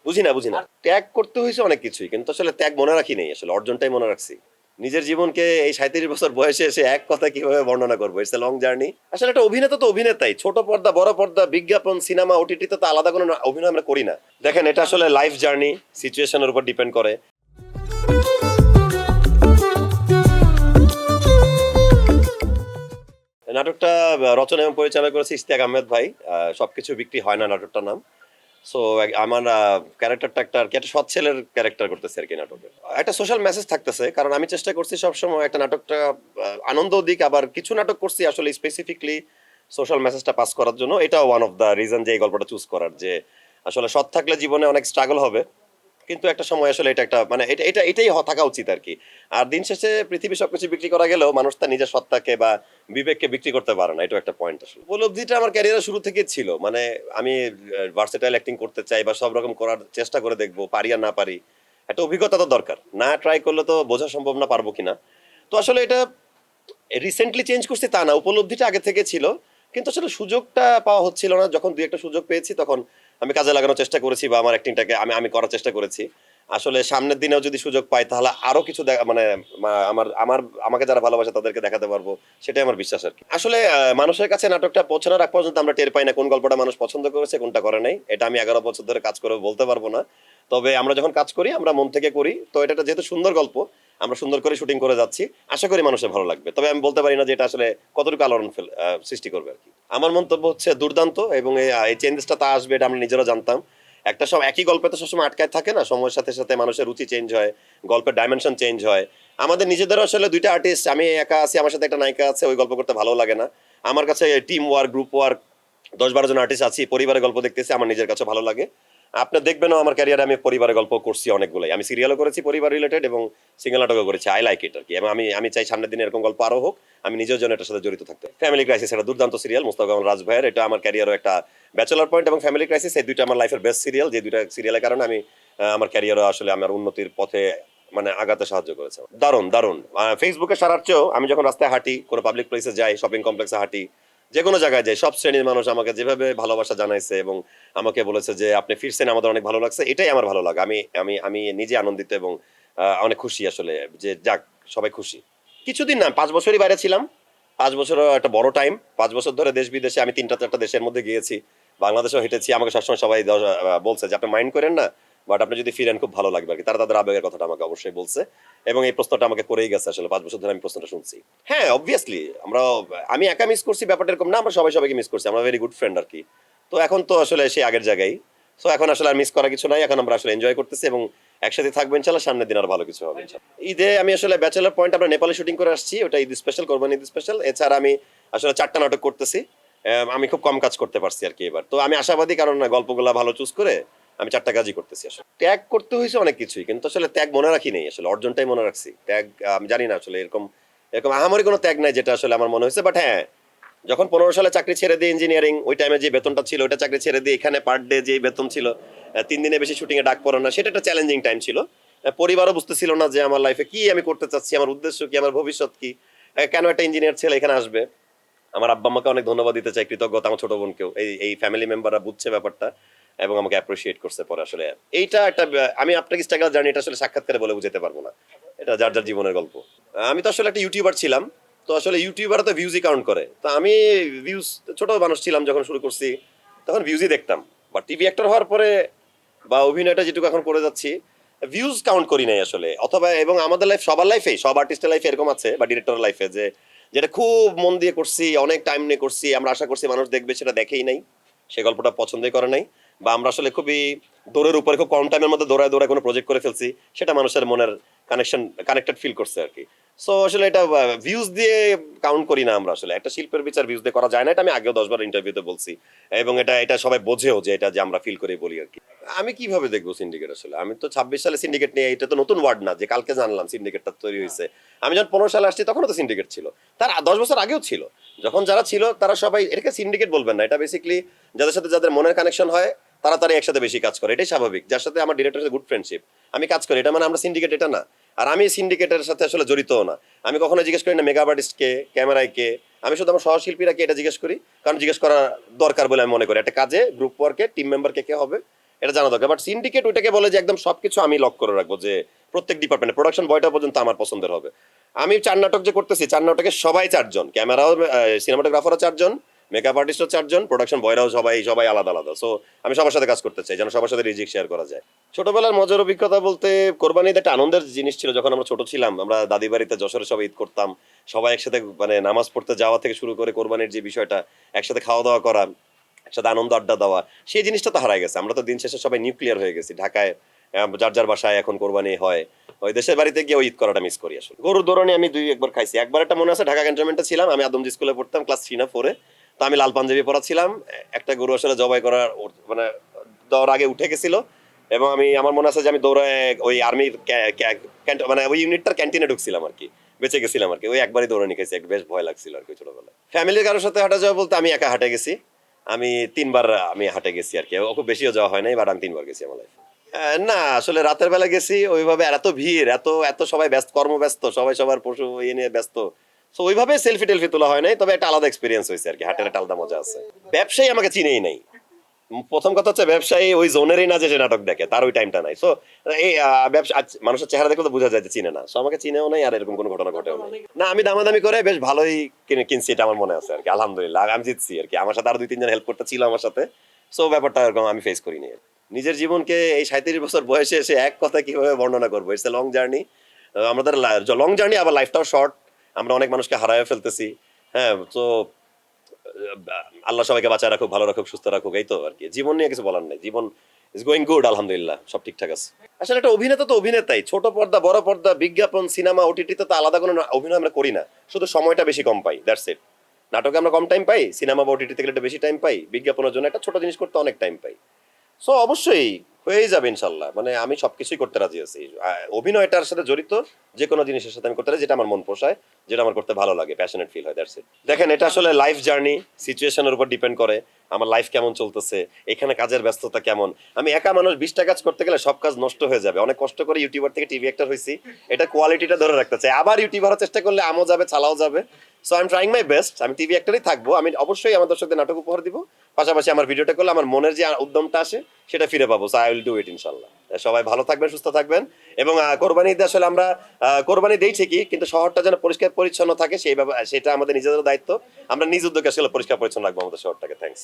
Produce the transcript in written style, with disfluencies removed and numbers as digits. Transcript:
বুঝি না ত্যাগ করতে হয়েছে অনেক কিছুই, কিন্তু আসলে ত্যাগ মনে রাখি নাই, আসলে অর্জনটাই মনে রাখছি। নিজের জীবনকে এই 37 বছর বয়সে এসে এক কথা কিভাবে বর্ণনা করবো, ইটস এ লং জার্নি। আসলে একটা অভিনেতা তো অভিনেতাই, ছোট পর্দা বড় পর্দা বিজ্ঞাপন সিনেমা ওটিটিতে তো আলাদা কোনো অভিনয় আমরা করি না। দেখেন, এটা আসলে লাইফ জার্নি, সিচুয়েশনের উপর ডিপেন্ড করে। নাটকটা রচনা এবং পরিচালনা করেছে ইশতিয়াক আহমেদ ভাই। সবকিছু বিক্রি হয় না নাটকটার নাম। সো আমার ক্যারেক্টারটা একটা সৎ ছেলের ক্যারেক্টার করতেছে আর কি নাটকে। একটা সোশ্যাল মেসেজ থাকতেছে, কারণ আমি চেষ্টা করছি সবসময় একটা নাটকটা আনন্দ দিক, আবার কিছু নাটক করছি আসলে স্পেসিফিকলি সোশ্যাল মেসেজটা পাস করার জন্য। এটা ওয়ান অফ দ্য রিজন যে এই গল্পটা চুজ করার, যে আসলে সৎ থাকলে জীবনে অনেক স্ট্রাগল হবে, কিন্তু একটা সময় আসলে এটা একটা মানে এটাই থাকা উচিত আর কি। আর দিন শেষে পৃথিবী সবকিছু বিক্রি করা গেলেও মানুষ তার নিজের সত্তাকে বা বিবেককে বিক্রি করতে পারে না, এটা একটা পয়েন্ট। আসলে উপলব্ধিটা আমার ক্যারিয়ারের শুরু থেকে ছিল, মানে আমি ভার্সেটাইল অ্যাক্টিং করতে চাই বা সব রকম করার চেষ্টা করে দেখবো, পারি আর না পারি, একটা অভিজ্ঞতা তো দরকার, না ট্রাই করলে তো বোঝা সম্ভব না পারবো কিনা। তো আসলে এটা রিসেন্টলি চেঞ্জ করছি তা না, উপলব্ধিটা আগে থেকে ছিল, কিন্তু আসলে সুযোগটা পাওয়া হচ্ছিল না। যখন দুই একটা সুযোগ পেয়েছি তখন আমি কাজে লাগানোর চেষ্টা করেছি, বা আমার অ্যাক্টিংটাকে আমি আমি করার চেষ্টা করেছি। আসলে সামনের দিনেও যদি সুযোগ পাই তাহলে আরো কিছু মানে আমার আমার আমাকে যারা ভালোবাসে তাদেরকে দেখাতে পারবো, সেটাই আমার বিশ্বাস আর কি। আসলে মানুষের কাছে নাটকটা পৌঁছানোর আগ পর্যন্ত আমরা টের পাই না কোন গল্পটা মানুষ পছন্দ করেছে কোনটা করে নাই। এটা আমি 11 বছর ধরে কাজ করে বলতে পারবো না। তবে আমরা যখন কাজ করি আমরা মন থেকে করি, তো এটা যেহেতু সুন্দর গল্প, আমরা সুন্দর করে শুটিং করে যাচ্ছি, আশা করি মানুষের ভালো লাগবে। তবে আমি বলতে পারি না যে এটা আসলে কতটুকু আলোড়ন সৃষ্টি করবে আর কি। আমার মন্তব্য হচ্ছে দুর্দান্ত, এবং এই চেঞ্জেসটা তা আসবে এটা আমরা নিজেরা জানতাম। একটা সব একই গল্পে তো সবসময় আটকায় থাকে না, সময়ের সাথে সাথে মানুষের রুচি চেঞ্জ হয়, গল্পের ডাইমেনশন চেঞ্জ হয়। আমাদের নিজেদেরও আসলে দুইটা আর্টিস্ট, আমি একা আছি, আমার সাথে একটা নায়িকা আছে, ওই গল্প করতে ভালো লাগে না। আমার কাছে টিম ওয়ার্ক, গ্রুপ ওয়ার্ক, 10-12 জন আর্টিস্ট আছি, পরিবারের গল্প দেখতেছি, আমার নিজের কাছে ভালো লাগে। আপনি দেখবেন আমার ক্যারিয়ারে আমি পরিবারের গল্প করছি অনেকগুলোই, আমি সিরিয়ালও করেছি পরিবার রিলেটেড এবং সিঙ্গেল নাটকও করেছি। আই লাইক ইট আর কি, এবং আমি আমি চাই সামনের দিনে এরকম গল্প আরো হোক, আমি নিজের জন্য এটার সাথে জড়িত থাকতে। ফ্যামিলি ক্রাইসিস একটা দুর্দান্ত সিরিয়াল, মুস্তাফা কামাল রাজ ভাইয়ের, এটা আমার ক্যারিয়ারও একটা ব্যাচেলার পয়েন্ট, এবং ফ্যামিলি ক্রাইসিস এই দুইটা আমার লাইফের বেস্ট সিরিয়াল, যে দুইটা সিরিয়ালের কারণে আমি আমার ক্যারিয়ারও আসলে আমার উন্নতির পথে মানে আগাতে সাহায্য করেছে। দারুণ দারুণ। ফেসবুকে সারার চেয়েও আমি যখন রাস্তায় হাঁটি, কোনো পাবলিক প্লেসে যাই, শপিং কমপ্লেক্সে হাঁটি, যে কোনো জায়গায় যাই, সব শ্রেণীর মানুষ আমাকে যেভাবে ভালোবাসা জানাইছে এবং আমাকে বলেছে যে আপনি ফিরছেন, আমাদের অনেক ভালো লাগছে, এটাই আমার ভালো লাগে। আমি আমি আমি নিজে আনন্দিত এবং অনেক খুশি আসলে, যে যাক সবাই খুশি। কিছুদিন না, 5 বছরই বাইরে ছিলাম। 5 বছরও একটা বড় টাইম। 5 বছর ধরে দেশ বিদেশে আমি 3টা-4টা দেশের মধ্যে গিয়েছি, বাংলাদেশেও হেঁটেছি। আমাকে সবসময় সবাই বলছে যে আপনি মাইন্ড করেন না, বাট আপনি যদি ফিরেন খুব ভালো লাগবে আর কি। তারা তাদের আবেগের কথাটা আমাকে অবশ্যই বলছে, এবং এই প্রশ্নটা আমাকে করেই গেছে আসলে। 5 বছর ধরে আমি প্রশ্নটা শুনছি। হ্যাঁ, অবভিয়াসলি আমি একা মিস করছি ব্যাপারটা এরকম না, আমরা সবাই সবাইকে মিস করছি, আমরা ভেরি গুড ফ্রেন্ড আর কি। তো এখন তো আসলে সেই আগের জায়গায়। সো এখন আসলে আর মিস করার কিছু নাই, এখন আমরা আসলে এনজয় করতেছি এবং একসাথে থাকবো ইনশাল্লাহ। সামনের দিন আর ভালো কিছু হবে ইনশাল্লাহ। ঈদে আমি আসলে ব্যাচেলার পয়েন্ট আমরা নেপালে শুটিং করে আসছি, ওটা ঈদ স্পেশাল, কোরবানি ঈদ স্পেশাল। এছাড়া আমি আসলে 4টা নাটক করতেছি। আমি খুব কম কাজ করতে পারছি আর কি এবার। তো আমি আশাবাদী, কারণ না গল্পগুলা ভালো চুজ করে আমি 4টা কাজই করতেছি। আসলে ত্যাগ করতে হয়েছে অনেক কিছুই, কিন্তু আসলে ত্যাগ মনে রাখি নেই, আসলে অর্জনটাই মনে রাখছি। ত্যাগ আমি জানি না আসলে এরকম এরকম আহামরি কোনো ত্যাগ নাই যেটা আসলে আমার মনে হয়েছে। বাট হ্যাঁ, যখন 15 সালে চাকরি ছেড়ে দিই ইঞ্জিনিয়ারিং, ওই টাইমে যে বেতনটা ছিল ওইটা চাকরি ছেড়ে দিয়ে এখানে পার ডে যে বেতন ছিল, 3 দিনে বেশি শুটিং এ ডাক পড়ে না, সেটা একটা চ্যালেঞ্জিং টাইম ছিল। পরিবারও বুঝতেছিল না যে আমার লাইফে কি আমি করতে চাচ্ছি, আমার উদ্দেশ্য কি, আমার ভবিষ্যৎ কি, কেন একটা ইঞ্জিনিয়ার ছেলে এখানে আসবে। আমার আব্বা আম্মাকে অনেক ধন্যবাদ দিতে চাই, কৃতজ্ঞতা। আমার ছোট বোনকেও, এই ফ্যামিলি মেম্বাররা বুঝছে ব্যাপারটা এবং আমাকে অ্যাপ্রিসিয়েট করছে পরে। আসলে এইটা একটা আমি আপনাকে স্ট্রাগল জার্নি এটা আসলে সাক্ষাৎকারে বলে বুঝাতে পারবো না, এটা যার যার জীবনের গল্প। আমি তো আসলে একটা ইউটিউবার ছিলাম, তো আসলে ইউটিউবার তো ভিউজই কাউন্ট করে। তো আমি ভিউজ, ছোট মানুষ ছিলাম যখন শুরু করছি, তখন ভিউজই দেখতাম। বা টিভি অ্যাক্টর হওয়ার পরে বা অভিনয়টা যেটুকু এখন করে যাচ্ছি, ভিউজ কাউন্ট করি নাই আসলে। অথবা এবং আমাদের লাইফ, সবার লাইফে, সব আর্টিস্টের লাইফে এরকম আছে, বা ডিরেক্টরের লাইফে, যে যেটা খুব মন দিয়ে করছি, অনেক টাইম নিয়ে করছি, আমরা আশা করছি মানুষ দেখবে, সেটা দেখেই নাই, সে গল্পটা পছন্দই করে নাই। বা আমরা আসলে খুবই দৌড়ের উপরে খুব কম টাইমের মধ্যে দৌড়ায় দৌড়ায় কোনো প্রজেক্ট করে ফেলছি, সেটা মানুষের মনের কানেক্টেড ফিল করছে আর কি। সো আসলে এটা ভিউজ দিয়ে কাউন্ট করি না আমরা। আসলে একটা শিল্পের বিচার ভিউজ দিয়ে করা যায় না, এটা আমি আগেও 10 বার ইন্টারভিউতে বলছি, এবং এটা এটা সবাই বোঝেও যে এটা যে আমরা ফিল করে বলি আর কি। আমি কিভাবে দেখবো সিন্ডিকেট? আসলে আমি তো 26 সালে সিন্ডিকেট নিয়ে, এটা তো নতুন ওয়ার্ড না যে কালকে জানলাম সিন্ডিকেটটা তৈরি হয়েছে। আমি যখন 15 সালে আসছি তখনও তো সিন্ডিকেট ছিল, তার 10 বছর আগেও ছিল। যখন যারা ছিল তারা সবাই, এটাকে সিন্ডিকেট বলবেন না, এটা বেসিক্যালি যাদের সাথে যাদের মনের কানেকশন হয় তাড়াতাড়ি একসাথে বেশি কাজ করে, এটাই স্বাভাবিক। যার সাথে আমার ডিরেক্টরের গুড ফ্রেন্ডশিপ, আমি কাজ করি, এটা মানে আমরা সিন্ডিকেট এটা না। আর আমি সিন্ডিকেটের সাথে আসলে জড়িতও না। আমি কখনো জিজ্ঞেস করি না মেকআপ আর্টিস্টকে, ক্যামেরায় কে, আমি শুধু আমার সহশিল্পীরা কে এটা জিজ্ঞেস করি, কারণ জিজ্ঞেস করা দরকার বলে আমি মনে করি। একটা কাজে গ্রুপ ওয়ার্কে টিম মেম্বারকে কে হবে, এটা জানা দরকার। বাট সিন্ডিকেট ওইটাকে বলে যে একদম সবকিছু আমি লক করে রাখবো, যে প্রত্যেক ডিপার্টমেন্টে প্রোডাকশন বয়টা পর্যন্ত আমার পছন্দের হবে। আমি 4 নাটক যে করতেছি, 4 নাটকে সবাই 4 জন, ক্যামেরাও সিনেমাটোগ্রাফারও 4 জন, মেকআপ আর্টিস্টও 4 জন, প্রোডাকশন বয়রাও সবাই সবাই আলাদা আলাদা। সো আমি সবার সাথে কাজ করতে চাই, যেন সবার সাথে রিজিক শেয়ার করা যায়। ছোটবেলার মজার অভিজ্ঞতা বলতে কোরবানি ঈদ একটা আনন্দের জিনিস ছিল। যখন আমরা ছোট ছিলাম, আমরা দাদি বাড়িতে যশোরে সবাই ঈদ করতাম, সবাই একসাথে মানে নামাজ পড়তে যাওয়া থেকে শুরু করে কোরবানির যে বিষয়টা, একসাথে খাওয়া দাওয়া করা, একসাথে আনন্দ আড্ডা দেওয়া, সেই জিনিসটা তো হারাই গেছে। আমরা তো দিন শেষে সবাই নিউক্লিয়ার হয়ে গেছি ঢাকায়, যার যার বাসায় এখন কোরবানি হয়। ওই দেশের বাড়িতে গিয়ে ওই ঈদ করাটা মিস করি আসলে। গরুর দৌড়ানি আমি 2 একবার খাইছি। একবার একটা মনে আছে, ঢাকা ক্যান্টনমেন্টে ছিলাম, আমি আদমজি স্কুলে পড়তাম, ক্লাস 3 না 4 এ। তো আমি লাল পাঞ্জাবি পরা ছিলাম, একটা গরু আসলে জবাই করার মানে দেওয়ার আগে উঠে গেছিল, এবং আমার মনে আছে যে আমি দৌড়ায় ওই আর্মির মানে ওই ইউনিটটার ক্যান্টিনে ঢুকছিলাম আর কি, বেঁচে গেছিলাম আর কি। ওই একবারই দৌড়ানি খাইছি, বেশ ভয় লাগছিল আর কি ছোটবেলায়। ফ্যামিলির কারোর সাথে হাঁটা যাওয়া বলতে আমি একা হাঁটে গেছি। আমি 3 বার আমি হাঁটে গেছি আর কি, খুব বেশিও যাওয়া হয় নাই, বাট আমি 3 বার গেছি আমার লাইফে। না আসলে রাতের বেলা গেছি ওইভাবে, আর এত ভিড়, এত এত সবাই ব্যস্ত, কর্মব্যস্ত, সবাই সবার পশু ইয়ে নিয়ে ব্যস্ত। তো ওইভাবে সেলফি টেলফি তোলা হয় নাই, তবে একটা আলাদা এক্সপিরিয়েন্স হয়েছে আর কি, হাটের একটা আলাদা মজা আছে। ব্যবসায়ী আমাকে চিনেই নাই। প্রথম কথা হচ্ছে, ব্যবসায়ী ওই জোনেরই না যে যে নাটক দেখে, তার ওই টাইমটা নাই। সো এই ব্যবসা মানুষের চেহারা দেখলে তো বোঝা যায় যে চিনে না। সো আমাকে চিনেও নাই, আর এরকম কোনো ঘটনা ঘটেও নাই। না আমি দামাদামি করে বেশ ভালোই কিনছি, এটা আমার মনে আছে আর কি। আলহামদুলিল্লাহ আমি জিতছি আর কি, আমার সাথে আরো 2-3 জন হেল্প করতে ছিল আমার সাথে। সো ব্যাপারটা এরকম আমি ফেস করিনি। নিজের জীবনকে এই 37 বছর বয়সে এসে এক কথা কিভাবে বর্ণনা করবো? It's a long journey. আমাদের লং জার্নি, আবার লাইফটাও শর্ট। আমরা অনেক মানুষকে হারায় ফেলতেছি। হ্যাঁ, তো আল্লাহ সবাইকে বাঁচায় রাখুক, ভালো রাখুক, সুস্থ রাখুক, এই তো আর কি। জীবন নিয়ে কিছু বলার নেই, জীবন ইজ গোয়িং গুড, আলহামদুলিল্লাহ, সব ঠিকঠাক আছে। আসলে একটা অভিনেতা তো অভিনেতাই, ছোট পর্দা, বড় পর্দা, বিজ্ঞাপন, সিনেমা, ওটিটিতে তো আলাদা কোনো অভিনয় আমরা করি না, শুধু সময়টা বেশি কম পাই, দ্যাটস ইট। নাটকে আমরা কম টাইম পাই, সিনেমা বা ওটিটিতে গেলে একটু বেশি টাইম পাই, বিজ্ঞাপনের জন্য একটা ছোট জিনিস করতে অনেক টাইম পাই। সো অবশ্যই হয়েই যাবে ইনশাল্লাহ, মানে আমি সবকিছুই করতে রাজি আছি। অভিনয়টার সাথে জড়িত যে কোনো জিনিসের সাথে আমি করতে রাজি, যেটা আমার মন পোষায়, যেটা আমার করতে ভালো লাগে, প্যাশনেট ফিল হয়, দ্যাটস ইট। দেখেন, এটা আসলে লাইফ জার্নি, সিচুয়েশনের উপর ডিপেন্ড করে আমার লাইফ কেমন চলতেছে, এখানে কাজের ব্যস্ততা কেমন। আমি একা মানুষ, 20টা কাজ করতে গেলে সব কাজ নষ্ট হয়ে যাবে। অনেক কষ্ট করে ইউটিউবার থেকে টিভি অ্যাক্টর হয়েছি, এটা কোয়ালিটিটা ধরে রাখতে চাই। আবার ইউটিউবার হওয়ার চেষ্টা করলে আমও যাবে, ছালাও যাবে। So I am trying my best. আমি টিভি অ্যাক্টরই থাকবো, আমি অবশ্যই আমার দর্শকদের নাটক উপহার দিব, পাশাপাশি আমার ভিডিওটা করলে আমার মনের যে উদ্যমটা আসে সেটা ফিরে পাবো। So I will do it ইনশাল্লাহ। সবাই ভালো থাকবেন, সুস্থ থাকবেন, এবং কোরবানি ঈদে আসলে আমরা কোরবানি দেই ঠিকই, কিন্তু শহরটা যেন পরিষ্কার পরিচ্ছন্ন থাকে, সেটা আমাদের নিজেদের দায়িত্ব। আমরা নিজ উদ্যোগে আসলে পরিষ্কার পরিচ্ছন্ন রাখবো আমাদের শহরটাকে। থ্যাংকস।